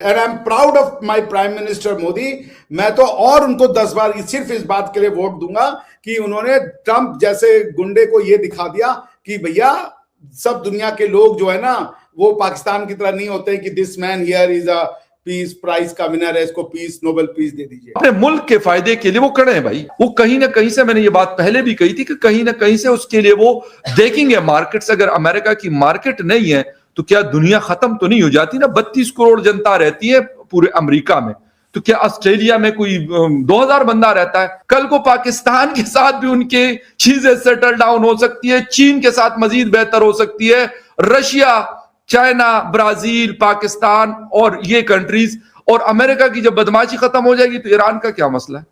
And I am proud of my prime minister Modi. मैं तो और उनको 10 बार सिर्फ इस बात के लिए वोट दूंगा कि उन्होंने ट्रंप जैसे गुंडे को यह दिखा दिया कि भैया सब दुनिया के लोग जो है ना वो पाकिस्तान की तरह नहीं होते कि this man here is a peace prize का विनर है, इसको पीस नोबेल पीस दे दीजिए। अपने मुल्क के फायदे के लिए वो खड़े हैं भाई। वो कहीं ना कहीं से, मैंने ये बात पहले भी कही थी कि कहीं ना कहीं से उसके लिए वो देखेंगे मार्केट्स। अगर अमेरिका की मार्केट नहीं है तो क्या दुनिया खत्म तो नहीं हो जाती ना। 32 करोड़ जनता रहती है पूरे अमेरिका में, तो क्या ऑस्ट्रेलिया में कोई 2000 बंदा रहता है? कल को पाकिस्तान के साथ भी उनके चीजें सेटल डाउन हो सकती है, चीन के साथ मजीद बेहतर हो सकती है, रशिया, चाइना, ब्राजील, पाकिस्तान और ये कंट्रीज। और अमेरिका की जब बदमाशी खत्म हो जाएगी तो ईरान का क्या मसला है?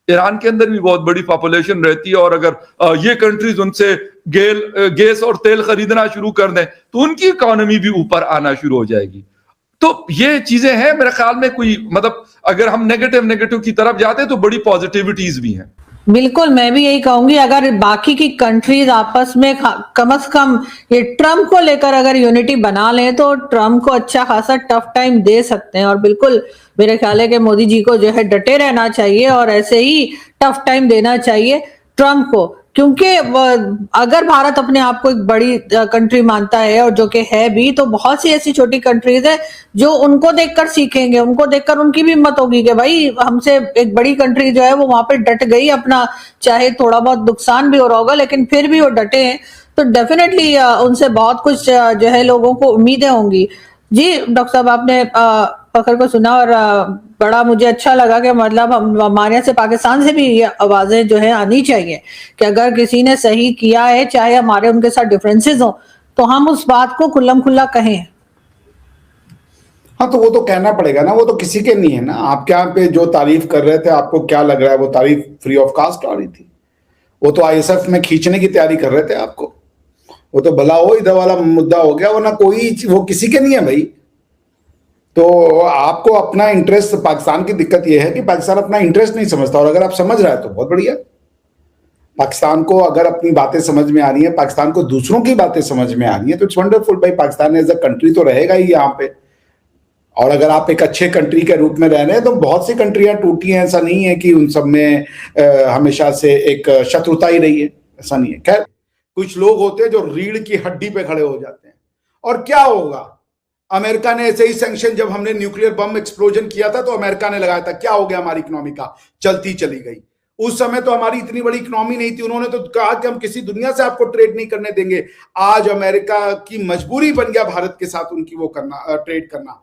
ईरान के अंदर भी बहुत बड़ी पॉपुलेशन रहती है, और अगर ये कंट्रीज उनसे गैस और तेल खरीदना शुरू कर दें तो उनकी इकोनॉमी भी ऊपर आना शुरू हो जाएगी। तो ये चीजें हैं मेरे ख्याल में। कोई मतलब अगर हम नेगेटिव की तरफ जाते तो बड़ी पॉजिटिविटीज भी हैं। बिल्कुल, मैं भी यही कहूंगी, अगर बाकी की कंट्रीज आपस में कम से कम ये ट्रम्प को लेकर अगर यूनिटी बना लें तो ट्रम्प को अच्छा खासा टफ टाइम दे सकते हैं। और बिल्कुल मेरे ख्याल है कि मोदी जी को जो है डटे रहना चाहिए और ऐसे ही टफ टाइम देना चाहिए ट्रम्प को, क्योंकि अगर भारत अपने आप को एक बड़ी कंट्री मानता है और जो कि है भी, तो बहुत सी ऐसी छोटी कंट्रीज है जो उनको देखकर सीखेंगे, उनको देखकर उनकी भी हिम्मत होगी कि भाई हमसे एक बड़ी कंट्री जो है वो वहां पे डट गई, अपना चाहे थोड़ा बहुत नुकसान भी हो रहा होगा लेकिन फिर भी वो डटे हैं। तो डेफिनेटली उनसे बहुत कुछ जो है लोगों को उम्मीदें होंगी। जी डॉक्टर साहब, आपने फखर को सुना और बड़ा मुझे अच्छा लगा कि मतलब हमारे यहाँ से, पाकिस्तान से भी ये आवाजें जो है आनी चाहिए कि अगर किसी ने सही किया है, चाहे हमारे उनके साथ डिफरेंसेस हो, तो हम उस बात को खुल्लम खुल्ला कहें। हाँ, तो वो तो कहना पड़ेगा ना, वो तो किसी के नहीं है ना। आपके यहाँ पे जो तारीफ कर रहे थे, आपको क्या लग रहा है वो तारीफ फ्री ऑफ कास्ट आ रही थी? वो तो आईएसएफ में खींचने की तैयारी कर रहे थे आपको। वो तो भला हो इधर वाला मुद्दा हो गया, वरना कोई वो किसी के नहीं है भाई। तो आपको अपना इंटरेस्ट, पाकिस्तान की दिक्कत यह है कि पाकिस्तान अपना इंटरेस्ट नहीं समझता, और अगर आप समझ रहे हैं तो बहुत बढ़िया। पाकिस्तान को अगर अपनी बातें समझ में आ रही है, पाकिस्तान को दूसरों की बातें समझ में आ रही है, तो इट्स वंडरफुल भाई। पाकिस्तान एज अ कंट्री तो रहेगा ही यहाँ पे। और अगर आप एक अच्छे कंट्री के रूप में रह रहे हैं, तो बहुत सी कंट्रियां टूटी हैं, ऐसा नहीं है कि उन सब में हमेशा से एक शत्रुता ही रही है, ऐसा नहीं है। खैर, कुछ लोग होते हैं जो रीढ़ की हड्डी पे खड़े हो जाते हैं। और क्या होगा, अमेरिका ने ऐसे ही सैंक्शन, जब हमने न्यूक्लियर बम एक्सप्लोजन किया था तो अमेरिका ने लगाया था, क्या हो गया हमारी इकोनॉमी का? चलती चली गई। उस समय तो हमारी इतनी बड़ी इकोनॉमी नहीं थी, उन्होंने तो कहा कि हम किसी दुनिया से आपको ट्रेड नहीं करने देंगे। आज अमेरिका की मजबूरी बन गया भारत के साथ उनकी वो करना, ट्रेड करना।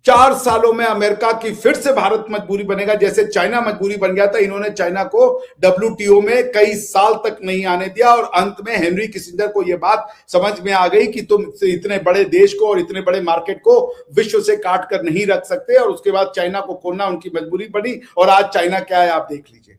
4 सालों में अमेरिका की फिर से भारत मजबूरी बनेगा, जैसे चाइना मजबूरी बन गया था। इन्होंने चाइना को डब्ल्यूटीओ में कई साल तक नहीं आने दिया, और अंत में हेनरी किसिंजर को यह बात समझ में आ गई कि तुम इतने बड़े देश को और इतने बड़े मार्केट को विश्व से काट कर नहीं रख सकते, और उसके बाद चाइना को खोलना उनकी मजबूरी बनी। और आज चाइना क्या है आप देख लीजिए।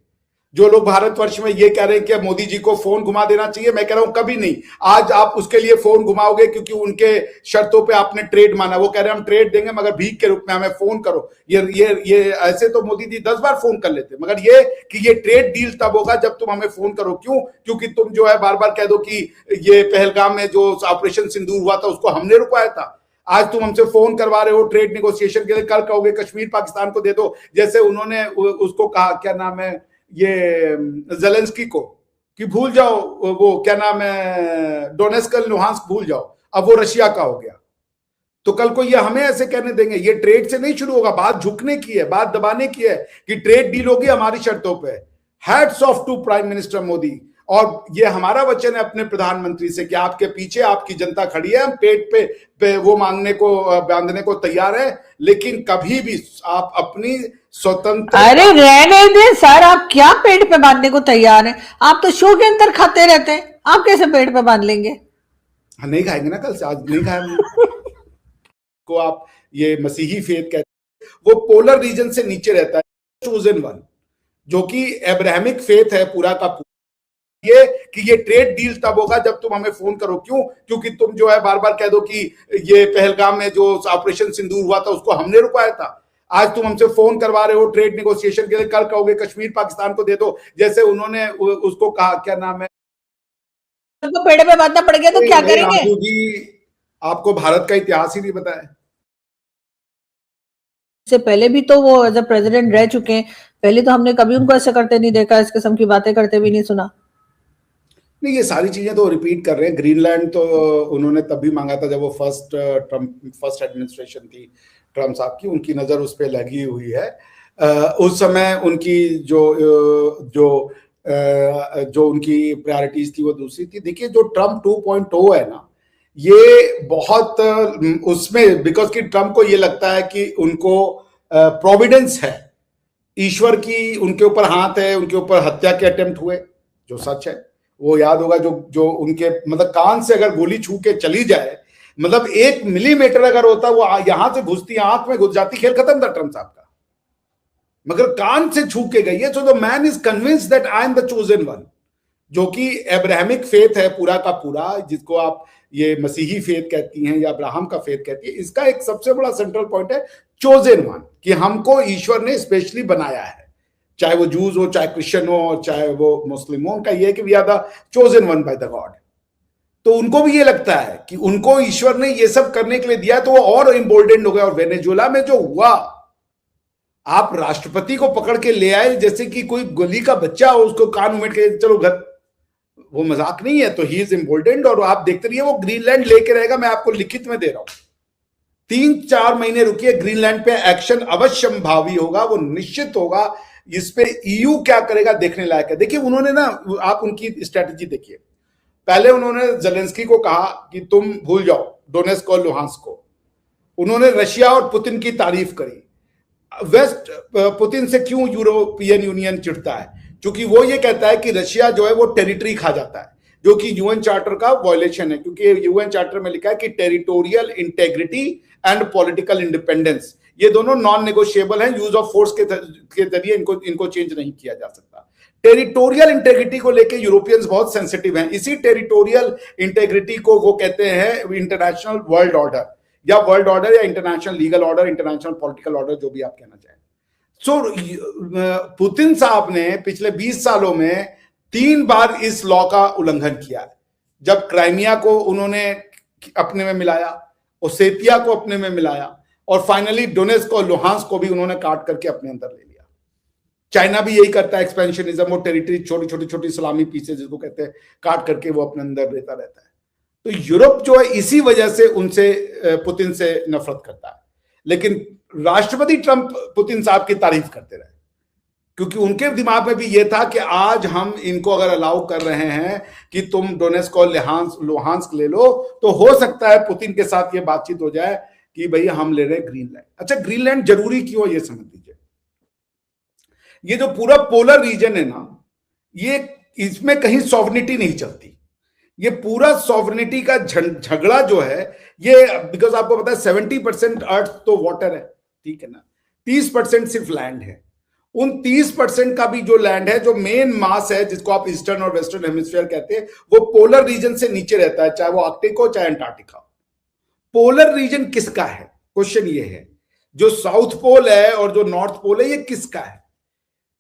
जो लोग भारतवर्ष में ये कह रहे हैं कि मोदी जी को फोन घुमा देना चाहिए, मैं कह रहा हूं कभी नहीं। आज आप उसके लिए फोन घुमाओगे क्योंकि उनके शर्तों पे आपने ट्रेड माना। वो कह रहे हैं हम ट्रेड देंगे मगर भीख के रूप में, हमें फोन करो। ये ऐसे तो मोदी जी 10 बार फोन कर लेते, मगर ये कि ये ट्रेड डील तब होगा जब तुम हमें फोन करो। क्यों? क्योंकि तुम जो है बार बार कह दो कि ये पहलगाम में जो ऑपरेशन सिंदूर हुआ था उसको हमने रुकवाया था। आज तुम हमसे फोन करवा रहे हो ट्रेड नेगोशिएशन के लिए, कल कहोगे कश्मीर पाकिस्तान को दे दो, जैसे उन्होंने उसको कहा, क्या नाम है, ये जेलेंस्की को, कि भूल जाओ वो क्या नाम है, डोनेस्क लुहांस्क भूल जाओ, अब वो रशिया का हो गया। तो कल को ये हमें ऐसे कहने देंगे? ये ट्रेड से नहीं शुरू होगा, बात झुकने की है, बात दबाने की है कि ट्रेड डील होगी हमारी शर्तों पे। Hats off to prime minister Modi. और ये हमारा वचन है अपने प्रधानमंत्री से कि आपके पीछे आपकी जनता खड़ी है, हम पेट पे वो मांगने को, बांधने को तैयार है, लेकिन कभी भी आप अपनी स्वतंत्र। अरे रहने दे सर, आप क्या पेट पे बांधने को तैयार हैं? आप तो शो के अंदर खाते रहते हैं, आप कैसे पेट पे बांध लेंगे? नहीं खाएंगे ना, कल से, आज नहीं खाएंगे को आप ये मसीही फेथ कहते हैं, वो पोलर रीजन से नीचे रहता है, चोजन वन, जो कि अब्राहमिक फेथ है पूरा का पूरा। ये कि ये ट्रेड डील तब होगा जब तुम हमें फोन करो। क्यों? क्योंकि तुम जो है बार बार कह दो कि ये पहलगाम में जो ऑपरेशन सिंदूर हुआ था उसको हमने रुकवाया था। आज तुम हमसे फोन करवा रहे हो ट्रेड नेगोशिएशन के लिए, कल कहोगे कश्मीर पाकिस्तान को दे दो, जैसे उन्होंने उसको कहा, क्या नाम है, तो पेड़ पे बांधना पड़ गया तो क्या करेंगे? राजू जी, आपको भारत का इतिहास ही नहीं पता है। इससे पहले भी तो वो एज अ प्रेसिडेंट रह चुके हैं, पहले तो हमने कभी उनको ऐसा करते नहीं देखा, इस किस्म की बातें करते भी नहीं सुना। नहीं, ये सारी चीजें तो रिपीट कर रहे हैं। ग्रीनलैंड तो उन्होंने तब भी मांगा था जब वो फर्स्ट एडमिनिस्ट्रेशन थी ट्रम्प साहब की, उनकी नजर उस पर लगी हुई है। उस समय उनकी जो उनकी प्रायोरिटीज थी वो दूसरी थी। देखिए, जो ट्रम्प 2.0 है ना, ये बहुत उसमें, बिकॉज कि ट्रम्प को ये लगता है कि उनको प्रोविडेंस है, ईश्वर की उनके ऊपर हाथ है, उनके ऊपर हत्या के अटेम्प्ट हुए, जो सच है। वो याद होगा जो उनके मतलब कान से अगर गोली छू के चली जाए, मतलब 1 मिलीमीटर अगर होता, वो यहां से घुसती, आंख में घुस जाती, खेल खत्म था ट्रम्प साहब का। मगर कान से छू के गई है। So the man is convinced that I am the chosen one, जो कि अब्राहमिक फेथ है पूरा का पूरा, जिसको आप ये मसीही फेथ कहती हैं या अब्राहम का फेथ कहती है। इसका एक सबसे बड़ा सेंट्रल पॉइंट है चोजन वन, कि हमको ईश्वर ने स्पेशली बनाया है, चाहे वो जूस हो, चाहे क्रिश्चियन हो, चाहे वो मुस्लिम हो। उनका ये है कि we are the chosen one by the god. तो उनको भी ये लगता है कि उनको ईश्वर ने ये सब करने के लिए दिया, तो वो और इम्बोल्डेंड हो गए। और वेनेजुएला में जो हुआ, आप राष्ट्रपति को पकड़ के ले आए जैसे कि कोई गली का बच्चा हो, उसको कान उमेट के चलो घर, वो मजाक नहीं है। तो ही इज इम्बोल्डेंड। और आप देखते रहिए, वो ग्रीनलैंड लेके रहेगा। मैं आपको लिखित में दे रहा हूं, 3-4 महीने रुकिए, ग्रीनलैंड पे एक्शन अवश्यंभावी होगा, वो निश्चित होगा। इस पे ईयू क्या करेगा देखने लायक है। देखिए, उन्होंने ना, आप उनकी स्ट्रेटेजी देखिए। पहले उन्होंने जेलेंस्की को कहा कि तुम भूल जाओ डोनेस्क और लुहांस्क को। उन्होंने रशिया और पुतिन की तारीफ करी। वेस्ट पुतिन से क्यों यूरोपियन यूनियन चिढ़ता है? क्योंकि वो ये कहता है कि रशिया जो है वो टेरिटरी खा जाता है, जो कि यूएन चार्टर का वायलेशन है। क्योंकि यूएन चार्टर में लिखा है कि territorial integrity and political independence, ये दोनों नॉन नेगोशिएबल हैं। यूज ऑफ फोर्स के जरिए इनको चेंज नहीं किया जा सकता। टेरिटोरियल इंटेग्रिटी को लेके यूरोपियंस बहुत सेंसिटिव हैं। इसी टेरिटोरियल इंटेग्रिटी को वो कहते हैं इंटरनेशनल वर्ल्ड ऑर्डर, या वर्ल्ड ऑर्डर, या international legal order, international political order, जो भी आप कहना चाहें। सो पुतिन साहब ने पिछले 20 सालों में 3 बार इस लॉ का उल्लंघन किया है। जब क्राइमिया को उन्होंने अपने में मिलाया, ओसेतिया को अपने में मिलाया, और फाइनली डोनेस्क और लुहांस्क को भी उन्होंने काट करके अपने अंदर ले लिया। चाइना भी यही करता है, एक्सपेंशनिज्म, और टेरिटरी छोटी सलामी पीसेज जिसको कहते हैं, काट करके वो अपने अंदर लेता रहता है। तो यूरोप जो है इसी वजह से उनसे, पुतिन से नफरत करता है। लेकिन राष्ट्रपति ट्रंप पुतिन साहब की तारीफ करते रहे, क्योंकि उनके दिमाग में भी ये था कि आज हम इनको अगर अलाउ कर रहे हैं कि तुम डोनेस्क और लुहांस्क ले लो, तो हो सकता है पुतिन के साथ ये बातचीत हो जाए कि भाई हम ले रहे हैं ग्रीनलैंड। अच्छा, ग्रीनलैंड जरूरी क्यों, ये समझ लीजिए। ये जो पूरा पोलर रीजन है ना, ये इसमें कहीं सॉवरेनिटी नहीं चलती। ये पूरा सॉवरेनिटी का झगड़ा जो है ये, बिकॉज आपको पता है 70% अर्थ तो वाटर है, ठीक है ना, 30% सिर्फ लैंड है। उन 30% का भी जो लैंड है, जो मेन मास है, जिसको आप ईस्टर्न और वेस्टर्न हेमिस्फीयर कहते हैं, वो पोलर रीजन से नीचे रहता है, चाहे वो आर्कटिक हो चाहे अंटार्कटिका। पोलर रीजन किसका है? क्वेश्चन ये है। जो साउथ पोल है और जो नॉर्थ पोल है, ये किसका है?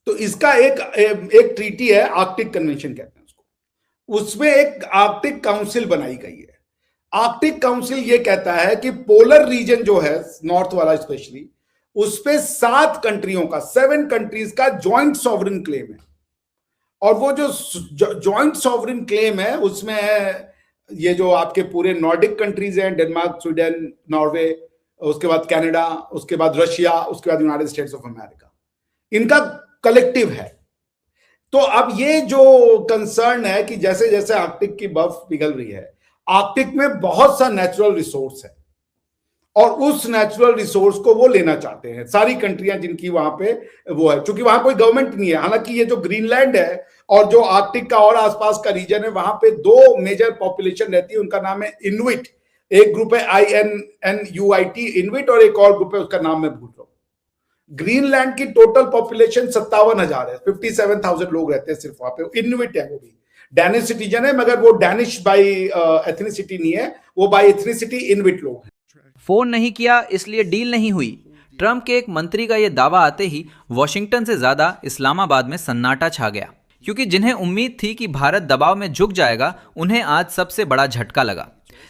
तो इसका एक ट्रीटी है, आर्कटिक कन्वेंशन कहते हैं उसको। उसमें एक आर्कटिक काउंसिल बनाई गई है। आर्कटिक काउंसिल ये कहता है कि पोलर रीजन जो है, नॉर्थ वाला स्पेशली, उस पे 7 कंट्रियों का, 7 कंट्रीज का ज्वाइंट सॉवरेन क्लेम है। और वो जो ज्वाइंट सॉवरेन क्लेम है, उसमें ये जो आपके पूरे नॉर्डिक कंट्रीज हैं, डेनमार्क, स्वीडन, नॉर्वे, उसके बाद कनाडा, उसके बाद रशिया, उसके बाद यूनाइटेड स्टेट्स ऑफ अमेरिका, इनका कलेक्टिव है। तो अब ये जो कंसर्न है कि जैसे जैसे आर्कटिक की बर्फ पिघल रही है, आर्कटिक में बहुत सा नेचुरल रिसोर्स है, और उस नेचुरल रिसोर्स को वो लेना चाहते हैं सारी कंट्रियां जिनकी वहां पे वो है। क्योंकि वहां कोई गवर्नमेंट नहीं है। हालांकि ये जो ग्रीनलैंड है और जो आर्कटिक का और आसपास का रीजन है, वहां पे 2 मेजर पॉपुलेशन रहती है। उनका नाम है इनुइट, एक ग्रुप है INNUIT इनुइट, और एक और ग्रुप है, उसका नाम मैं भूल रहा हूं। ग्रीनलैंड की टोटल पॉपुलेशन 57,000 है, 57,000 लोग रहते हैं सिर्फ वहां पे। इनुइट है, वो भी डैनिश सिटीजन है, मगर वो डैनिश बाई एथनिसिटी नहीं है, वो बाई एथनिसिटी इनुइट लोग हैं। फोन नहीं किया इसलिए डील नहीं हुई। ट्रंप के एक मंत्री का यह दावा आते ही वॉशिंगटन से ज्यादा इस्लामाबाद में सन्नाटा छा गया, क्योंकि जिन्हें उम्मीद थी कि भारत दबाव में झुक जाएगा, उन्हें आज सबसे बड़ा झटका लगा।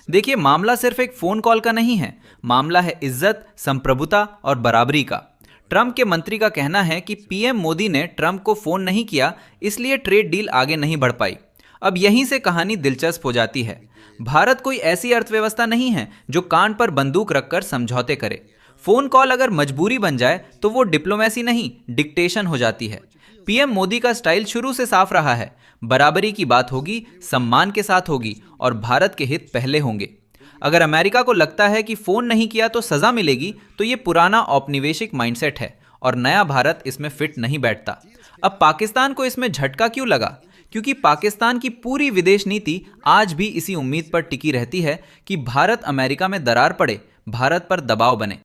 देखिए, मामला सिर्फ एक फोन कॉल का नहीं है, मामला है इज्जत, संप्रभुता और बराबरी का। ट्रंप के मंत्री का कहना है कि पीएम मोदी ने ट्रंप को फोन नहीं किया, इसलिए ट्रेड डील आगे नहीं बढ़ पाई। अब यहीं से कहानी दिलचस्प हो जाती है। भारत कोई ऐसी अर्थव्यवस्था नहीं है जो कान पर बंदूक रखकर समझौते करे। फोन कॉल अगर मजबूरी बन जाए तो वो डिप्लोमेसी नहीं, डिक्टेशन हो जाती है। पीएम मोदी का स्टाइल शुरू से साफ रहा है, बराबरी की बात होगी, सम्मान के साथ होगी और भारत के हित पहले होंगे। अगर अमेरिका को लगता है कि फोन नहीं किया तो सजा मिलेगी, तो ये पुराना औपनिवेशिक माइंडसेट है और नया भारत इसमें फिट नहीं बैठता। अब पाकिस्तान को इसमें झटका क्यों लगा? क्योंकि पाकिस्तान की पूरी विदेश नीति आज भी इसी उम्मीद पर टिकी रहती है कि भारत अमेरिका में दरार पड़े, भारत पर दबाव बने।